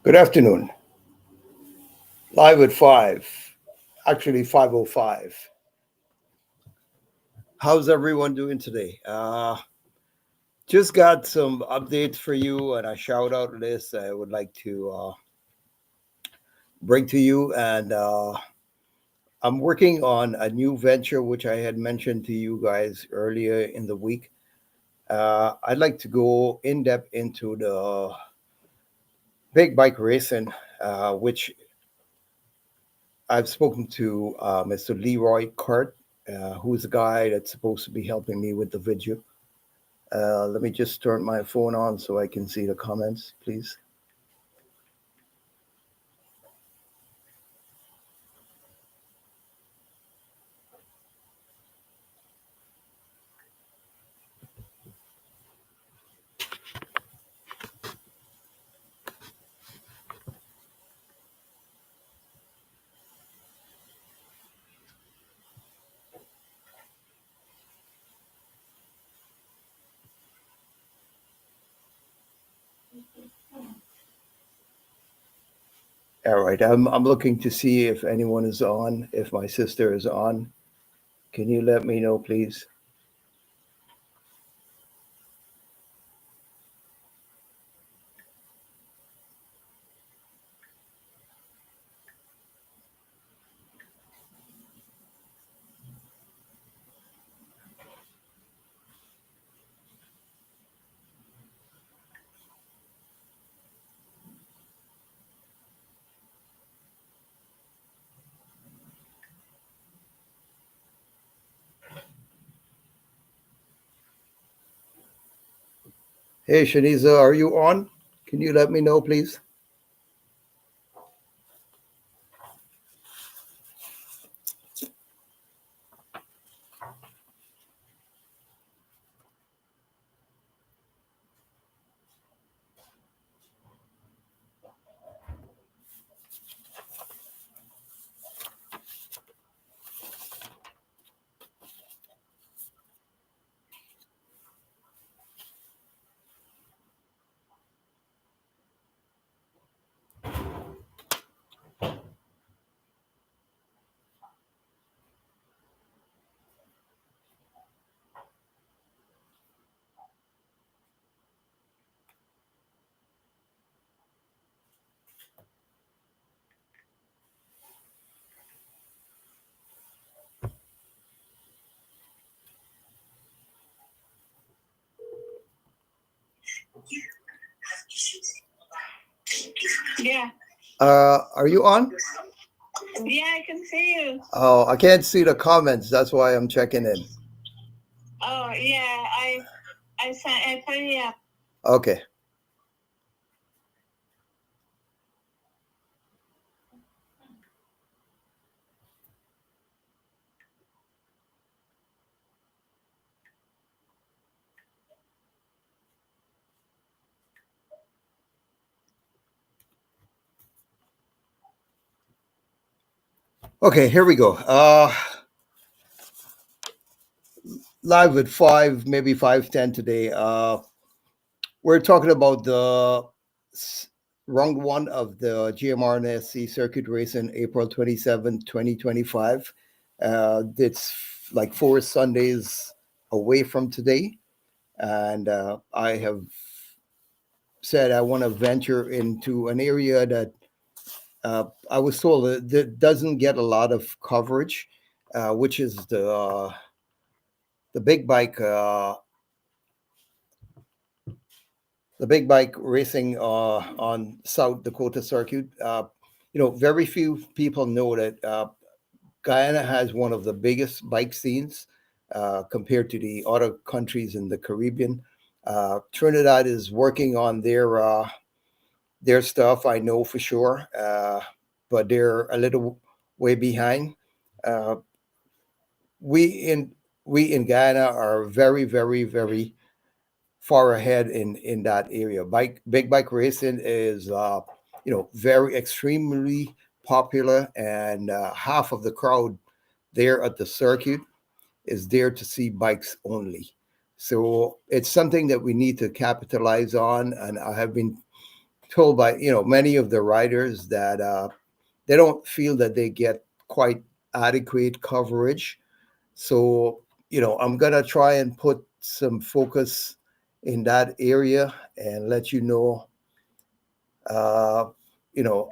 Good afternoon. Live at 5, actually 5:05. How's everyone doing today? Just got some updates for you and a shout out list I would like to bring to you. And I'm working on a new venture, which I had mentioned to you guys earlier in the week. I'd like to go in depth into the big bike racing, which I've spoken to Mr. Leroy Cart, who's the guy that's supposed to be helping me with the video. Let me just turn my phone on so I can see the comments, please. All right, I'm looking to see if anyone is on, if my sister is on. Can you let me know, please? Hey, Shaniza, are you on? Can you let me know, please? Yeah. Are you on? Yeah, I can see you. Oh, I can't see the comments. That's why I'm checking in. Oh, yeah. I finally up. Okay. Okay, here we go. Live at 5, maybe 5:10 today. We're talking about the round one of the GMRNSC circuit race in April 27, 2025. It's like 4 Sundays away from today. And I have said I want to venture into an area that I was told that doesn't get a lot of coverage, which is the big bike the big bike racing on South Dakota circuit. Very few people know that Guyana has one of the biggest bike scenes compared to the other countries in the Caribbean. Trinidad is working on their stuff, I know for sure, but they're a little way behind. Uh, we in we in Guyana are very, very, very far ahead in that area. Big bike racing is very extremely popular, and half of the crowd there at the circuit is there to see bikes only. So it's something that we need to capitalize on, and I have been told by many of the writers that they don't feel that they get quite adequate coverage. So I'm gonna try and put some focus in that area and let you know, uh, you know,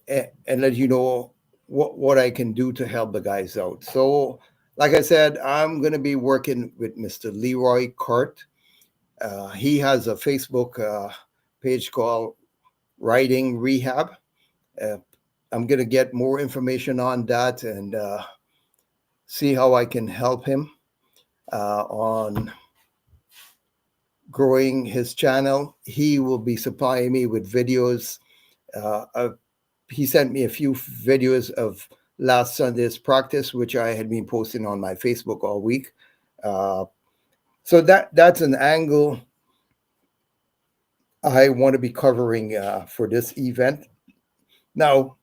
and let you know what I can do to help the guys out. So, like I said, I'm gonna be working with Mr. Leroy Cart. He has a Facebook page called Writing Rehab. Uh, I'm gonna get more information on that and see how I can help him on growing his channel. He will be supplying me with videos. Uh, he sent me a few videos of last Sunday's practice, which I had been posting on my Facebook all week. Uh, so that's an angle I want to be covering for this event. Now,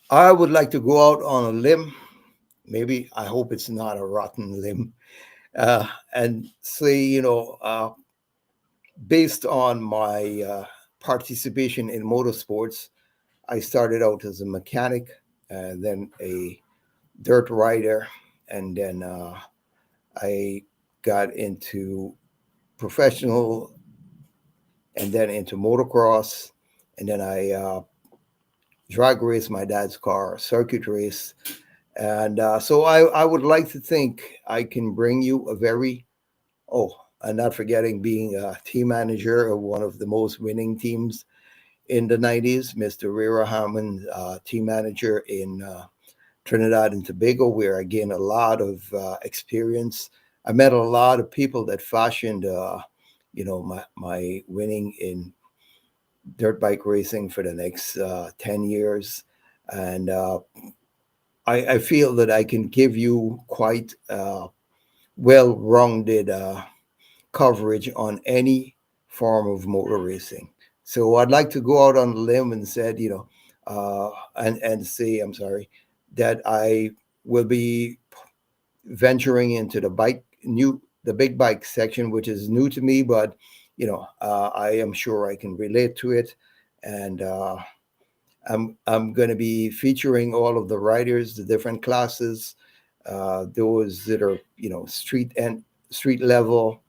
I would like to go out on a limb. Maybe I hope it's not a rotten limb, and say, based on my participation in motorsports, I started out as a mechanic, then a dirt rider, and then I got into professional, and then into motocross, and then I drag raced my dad's car, circuit race, and so I would like to think I can bring you a very and not forgetting being a team manager of one of the most winning teams in the 90s, Mr. Rira Harmon, team manager in Trinidad and Tobago, where I gained a lot of experience. I met a lot of people that fashioned, my winning in dirt bike racing for the next 10 years. And I feel that I can give you quite well-rounded coverage on any form of motor racing. So I'd like to go out on a limb and said, and say, I'm sorry, that I will be venturing into the big bike section, which is new to me, but I am sure I can relate to it, and I'm going to be featuring all of the riders, the different classes, those that are street level,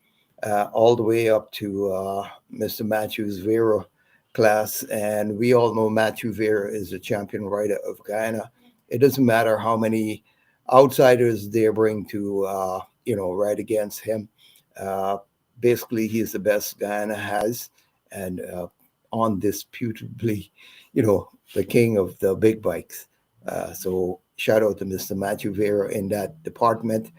all the way up to Mr. Matthews Vera class. And we all know Matthew Vera is a champion rider of Guyana. It doesn't matter how many outsiders they bring to ride against him. Uh, Basically, he's the best Guyana has, and undisputably, the king of the big bikes. So shout out to Mr. Matthew Vera in that department.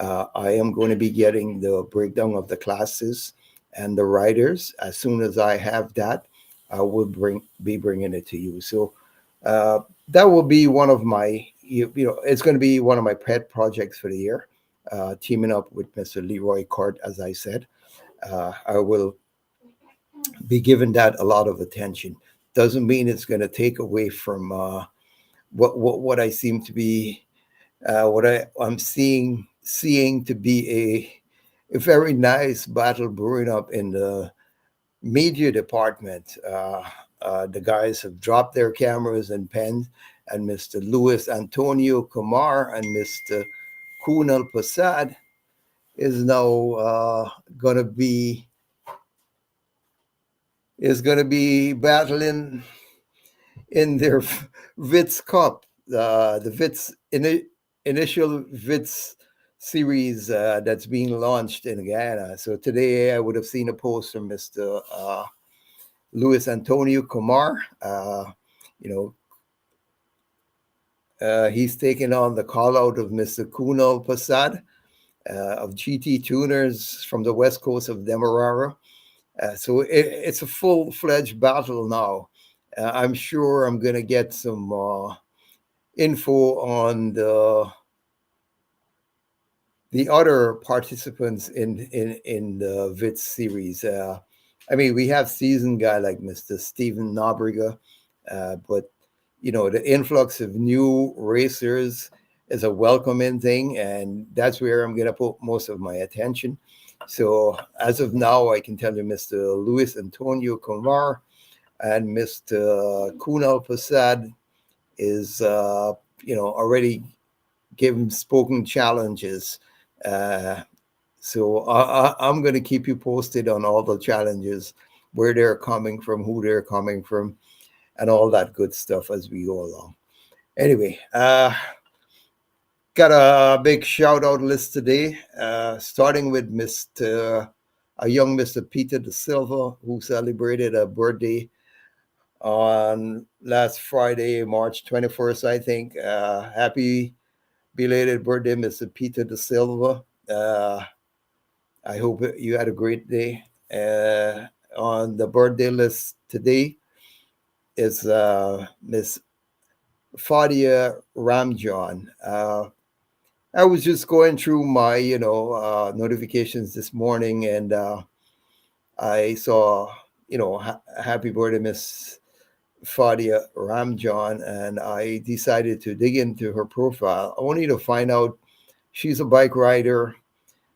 I am going to be getting the breakdown of the classes and the riders. As soon as I have that, I will be bringing it to you. So that will be one of my, it's going to be one of my pet projects for the year, teaming up with Mr. Leroy Cart, as I said. I will be giving that a lot of attention. Doesn't mean it's going to take away from what I seem to be, I'm seeing to be a very nice battle brewing up in the media department. The guys have dropped their cameras and pens, and Mr. Luis Antonio Kumar and Mr. Kunal Prasad is now going to be battling in their Vitz Cup, the initial Vitz series that's being launched in Guyana. So today I would have seen a post from Mr. Luis Antonio Kumar. You know, he's taken on the call out of Mr. Kunal Prasad of GT Tuners from the west coast of Demerara. So it's a full-fledged battle now. I'm sure I'm going to get some info on the other participants in the VITS series. I mean, we have seasoned guy like Mr. Steven Nobriga, but the influx of new racers is a welcoming thing, and that's where I'm going to put most of my attention. So as of now, I can tell you Mr. Luis Antonio Comar and Mr. Kunal Prasad is, already given spoken challenges. Uh, so I'm going to keep you posted on all the challenges, where they're coming from, who they're coming from, and all that good stuff as we go along. Anyway, got a big shout out list today, starting with a young Mr. Peter De Silva, who celebrated a birthday on last Friday, March 21st, I think. Happy belated birthday, Mr. Peter De Silva. I hope you had a great day. On the birthday list today is Miss Fadia Ramjan. I was just going through my, notifications this morning, and I saw, happy birthday, Miss Fadia Ramjan, and I decided to dig into her profile only to find out she's a bike rider.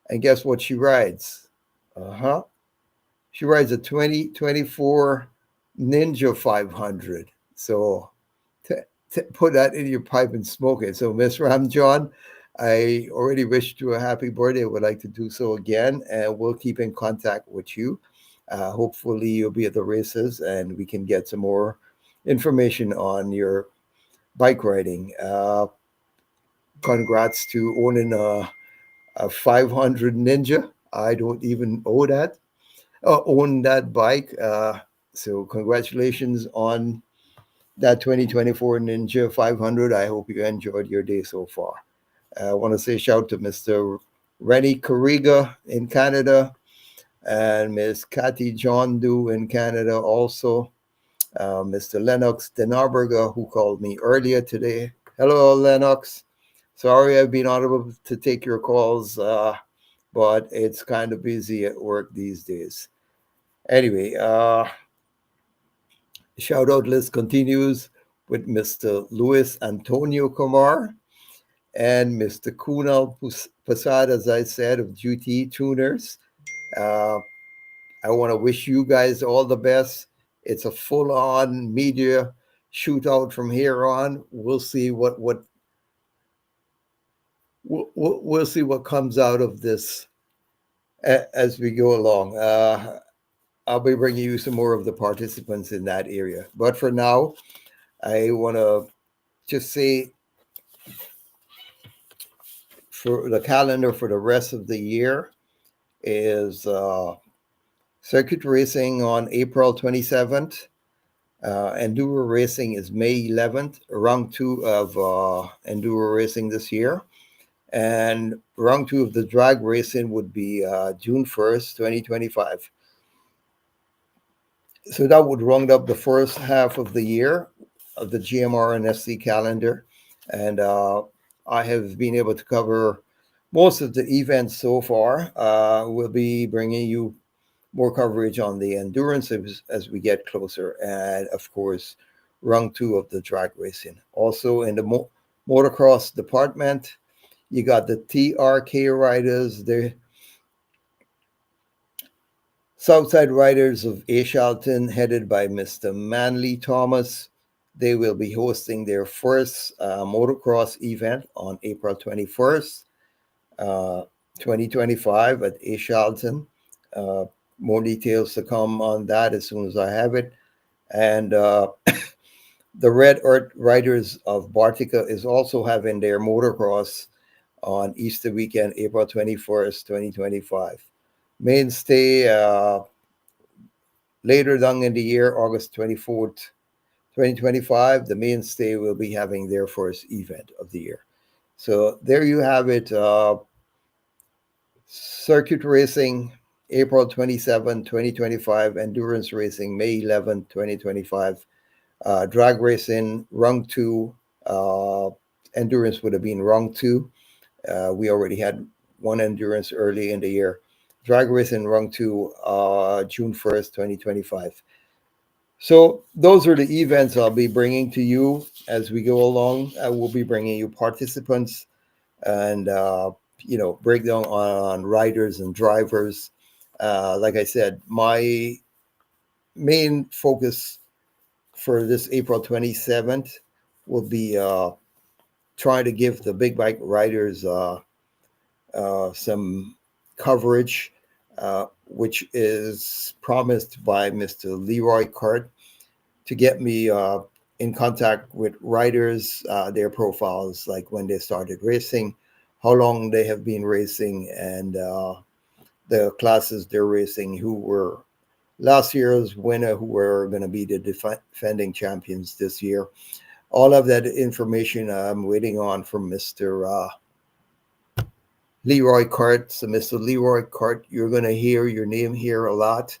And guess what she rides? Uh huh. She rides a 2024 Ninja 500. So t- put that in your pipe and smoke it. So, Miss Ramjon, I already wished you a happy birthday. I would like to do so again, and we'll keep in contact with you. Hopefully, you'll be at the races and we can get some more information on your bike riding. Congrats to owning a 500 Ninja. I don't even own that bike. So congratulations on that 2024 Ninja 500. I hope you enjoyed your day so far. I want to say shout to Mr. Rennie Carriga in Canada and Miss Kathy John Doe in Canada also. Mr. Lennox Denarberger, who called me earlier today. Hello, Lennox. Sorry I've been unable to take your calls, but it's kind of busy at work these days. Anyway, shout out list continues with Mr. Luis Antonio Comar and Mr. Kunal Pasad, as I said, of GT Tuners. Uh, I want to wish you guys all the best. It's a full-on media shootout from here on. We'll see what we'll see what comes out of this as we go along. I'll be bringing you some more of the participants in that area. But for now, I want to just say for the calendar for the rest of the year is circuit racing on April 27th. Enduro racing is May 11th, round two of enduro racing this year. And round two of the drag racing would be June 1st, 2025. So that would round up the first half of the year of the GMR and FC calendar. And I have been able to cover most of the events so far. We'll be bringing you more coverage on the endurance as we get closer. And of course, round two of the drag racing. Also in the motocross department, you got the TRK riders, the Southside Riders of Ashalton, headed by Mr. Manley Thomas. They will be hosting their first motocross event on April 21st, uh, 2025 at Ashalton. Uh, more details to come on that as soon as I have it. And the Red Earth Riders of Bartica is also having their motocross on Easter weekend, April 21st, 2025. Mainstay later down in the year, August 24th, 2025, the Mainstay will be having their first event of the year. So there you have it. Circuit racing, April 27, 2025. Endurance racing, May 11, 2025. Drag racing, round two. Endurance would have been round two. We already had one endurance early in the year. Drag racing, round two, June 1st, 2025. So those are the events I'll be bringing to you as we go along. I will be bringing you participants and breakdown on riders and drivers. Like I said, my main focus for this April 27th will be trying to give the big bike riders some coverage, which is promised by Mr. Leroy Cart to get me in contact with riders, their profiles, like when they started racing, how long they have been racing, and the classes they're racing, who were last year's winner, who were going to be the defending champions this year. All of that information I'm waiting on from Mr. Leroy Cart. So, Mr. Leroy Cart, you're going to hear your name here a lot.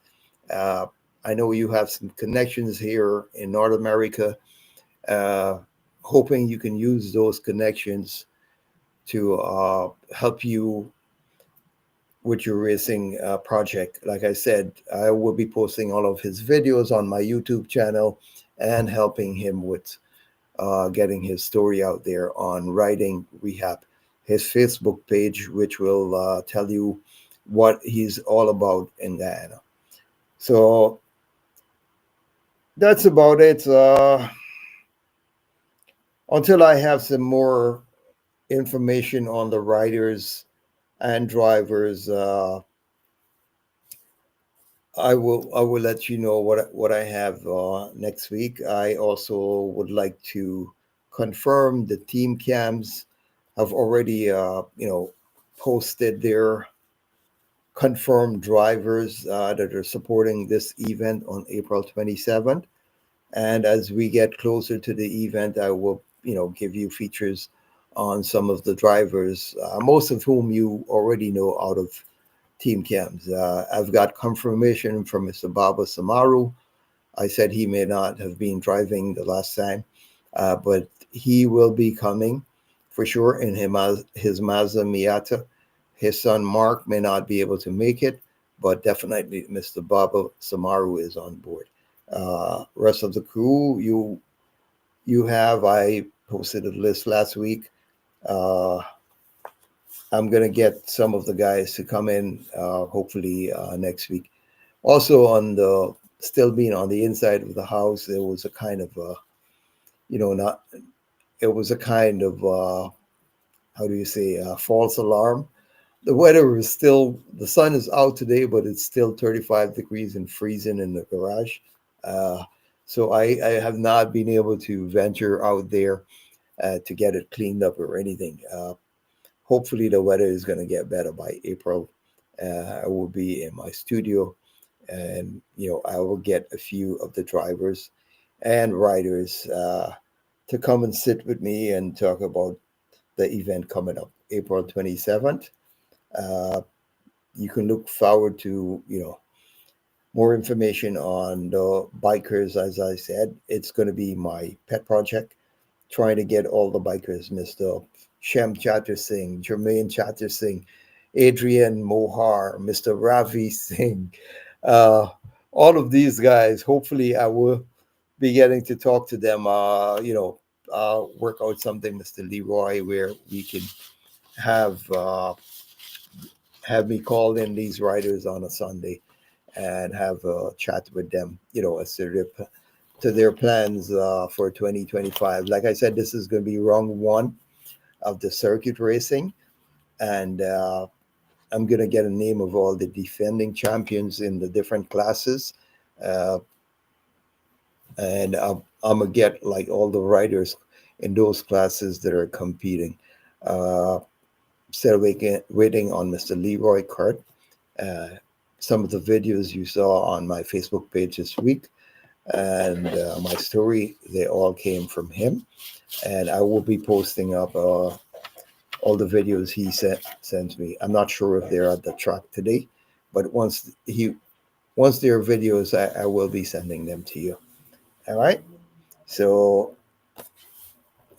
Uh, I know you have some connections here in North America. Uh, Hoping you can use those connections to help you with your racing project. Like I said, I will be posting all of his videos on my YouTube channel and helping him with getting his story out there on Riding Rehab, his Facebook page, which will tell you what he's all about in Guyana. So that's about it. Until I have some more information on the riders and drivers, I will let you know what I have next week. I also would like to confirm the team cams have already posted their confirmed drivers that are supporting this event on April 27th. And as we get closer to the event, I will give you features on some of the drivers, most of whom you already know out of team cams. I've got confirmation from Mr. Baba Samaru. I said he may not have been driving the last time, but he will be coming for sure in his Mazda Miata. His son Mark may not be able to make it, but definitely Mr. Baba Samaru is on board. Rest of the crew, I posted a list last week. Uh, I'm gonna get some of the guys to come in, hopefully next week. Also, on the still being on the inside of the house, there was a kind of not it was a kind of how do you say false alarm. The weather is still, the sun is out today, but it's still 35 degrees and freezing in the garage. Uh, so I have not been able to venture out there to get it cleaned up or anything. Hopefully the weather is going to get better by April. I will be in my studio, and I will get a few of the drivers and riders to come and sit with me and talk about the event coming up April 27th. Uh, you can look forward to more information on the bikers. As I said, it's going to be my pet project, trying to get all the bikers, Mr. Shem Chatter Singh, Jermaine Chatter Singh, Adrian Mohar, Mr. Ravi Singh, uh, all of these guys. Hopefully, I will be getting to talk to them. Work out something, Mr. Leroy, where we can have have me call in these writers on a Sunday and have a chat with them. As to their plans for 2025. Like I said, this is going to be round one of the circuit racing, and I'm going to get a name of all the defending champions in the different classes, uh, and I'm going to get like all the riders in those classes that are competing. Uh, Instead of waiting on Mr. Leroy Cart, uh, some of the videos you saw on my Facebook page this week and my story, they all came from him. And I will be posting up all the videos he sends me. I'm not sure if they're at the track today, but once there are videos, I will be sending them to you. All right. So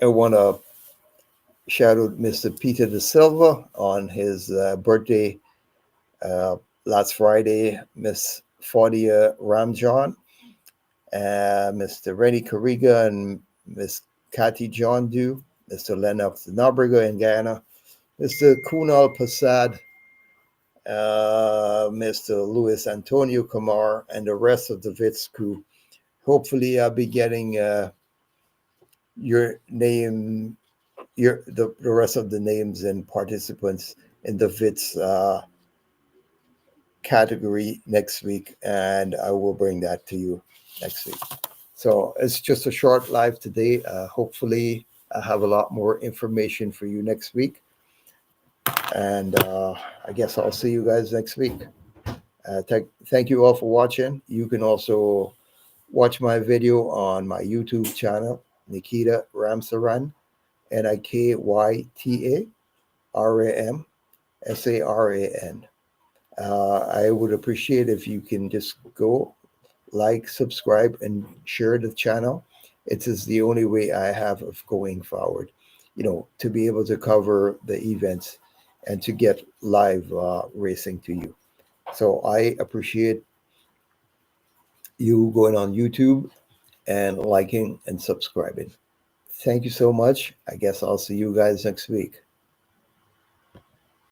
I want to shout out Mr. Peter De Silva on his birthday uh, last Friday, Miss Faudia Ramjan, Mr. Rennie Kariga, and Miss Kathy John Du, Mr. Lennox Nobriga in Guyana, Mr. Kunal Prasad, Mr. Luis Antonio Camar, and the rest of the VITS crew. Hopefully, I'll be getting your name, the rest of the names and participants in the VITS category next week, and I will bring that to you next week. So it's just a short live today. Hopefully, I have a lot more information for you next week, and I guess I'll see you guys next week. Thank you all for watching. You can also watch my video on my YouTube channel, Nikita Ramsaran, NIKYTARAMSARAN. I would appreciate if you can just go like, subscribe, and share the channel. It is the only way I have of going forward, to be able to cover the events and to get live racing to you. So I appreciate you going on YouTube and liking and subscribing. Thank you so much. I guess I'll see you guys next week.